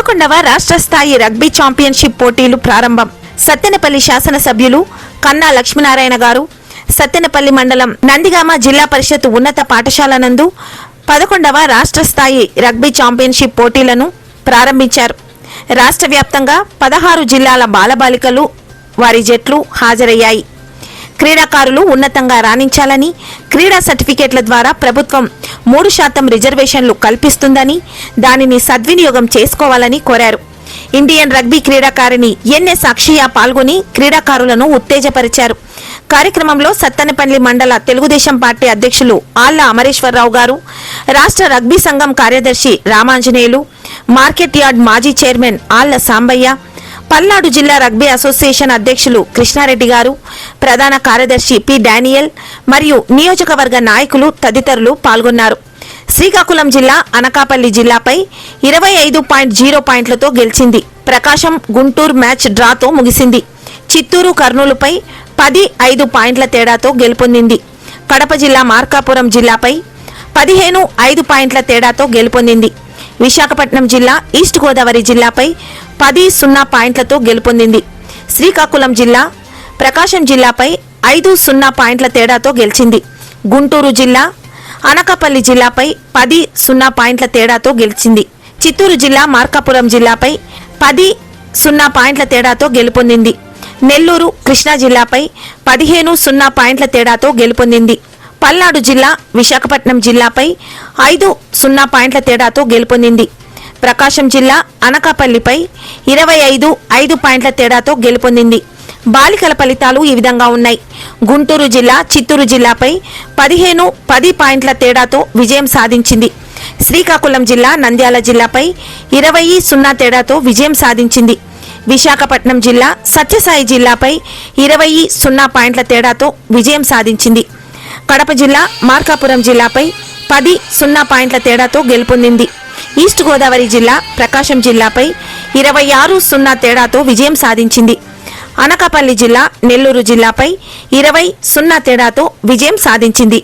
11వ రాష్ట్ర స్థాయి rugby championship పోటీలు ప్రారంభం. సత్తెనపల్లి శాసనసభ్యులు కన్నా లక్ష్మీనారాయణ గారు సత్తెనపల్లి మండలం నందిగామ జిల్లా పరిషత్ ఉన్నత పాఠశాల నందు 11వ రాష్ట్ర స్థాయి రగ్బీ ఛాంపియన్షిప్ పోటీలను ప్రారంభించారు. రాష్ట్ర వ్యాప్తంగా 16 జిల్లాల బాలబాలికలు వారి జట్లు హాజరయ్యాయి. క్రీడాకారులు ఉన్నతంగా రాణించాలని, క్రీడా సర్టిఫికేట్ల ద్వారా ప్రభుత్వం 3% రిజర్వేషన్లు కల్పిస్తుందని, దానిని సద్వినియోగం చేసుకోవాలని కోరారు. ఇండియన్ రగ్బీ క్రీడాకారిణి ఎన్ఎస్ అక్షయ పాల్గొని క్రీడాకారులను ఉత్తేజపరిచారు. కార్యక్రమంలో సత్తెనపల్లి మండల తెలుగుదేశం పార్టీ అధ్యక్షులు ఆళ్ల అమరేశ్వరరావు గారు, రాష్ట్ర రగ్బీ సంఘం కార్యదర్శి రామాంజనేయులు, మార్కెట్ యార్డ్ మాజీ చైర్మన్ ఆళ్ల సాంబయ్య, పల్నాడు జిల్లా రగ్బీ అసోసియేషన్ అధ్యక్షులు కృష్ణారెడ్డి గారు, ప్రధాన కార్యదర్శి పి డానియల్ మరియు నియోజకవర్గ నాయకులు తదితరులు పాల్గొన్నారు. శ్రీకాకుళం జిల్లా అనకాపల్లి జిల్లాపై 25.0 పాయింట్లతో గెలిచింది. ప్రకాశం గుంటూరు మ్యాచ్ డ్రాతో ముగిసింది. చిత్తూరు కర్నూలుపై 10-5 పాయింట్ల తేడాతో గెలుపొందింది. కడప జిల్లా మార్కాపురం జిల్లాపై 15-5 పాయింట్ల తేడాతో గెలుపొందింది. విశాఖపట్నం జిల్లా ఈస్ట్ గోదావరి జిల్లాపై 10-0 పాయింట్లతో గెలుపొందింది. శ్రీకాకుళం జిల్లా ప్రకాశం జిల్లాపై 5-0 పాయింట్ల తేడాతో గెలిచింది. గుంటూరు జిల్లా అనకాపల్లి జిల్లాపై 10-0 పాయింట్ల తేడాతో గెలిచింది. చిత్తూరు జిల్లా మార్కాపురం జిల్లాపై 10-0 పాయింట్ల తేడాతో గెలుపొందింది. నెల్లూరు కృష్ణా జిల్లాపై 15-0 పాయింట్ల తేడాతో గెలుపొందింది. పల్నాడు జిల్లా విశాఖపట్నం జిల్లాపై 5-0 పాయింట్ల తేడాతో గెలుపొందింది. ప్రకాశం జిల్లా అనకాపల్లిపై 25-5 పాయింట్ల తేడాతో గెలుపొందింది. బాలికల ఫలితాలు ఈ విధంగా ఉన్నాయి. గుంటూరు జిల్లా చిత్తూరు జిల్లాపై 15-10 పాయింట్ల తేడాతో విజయం సాధించింది. శ్రీకాకుళం జిల్లా నంద్యాల జిల్లాపై 20-0 తేడాతో విజయం సాధించింది. విశాఖపట్నం జిల్లా సత్యసాయి జిల్లాపై 20-0 పాయింట్ల తేడాతో విజయం సాధించింది. కడప జిల్లా మార్కాపురం జిల్లాపై 10-0 పాయింట్ల తేడాతో గెలుపొందింది. ఈస్ట్ గోదావరి జిల్లా ప్రకాశం జిల్లాపై 26-0 తేడాతో విజయం సాధించింది. అనకాపల్లి జిల్లా నెల్లూరు జిల్లాపై 20-0 తేడాతో విజయం సాధించింది.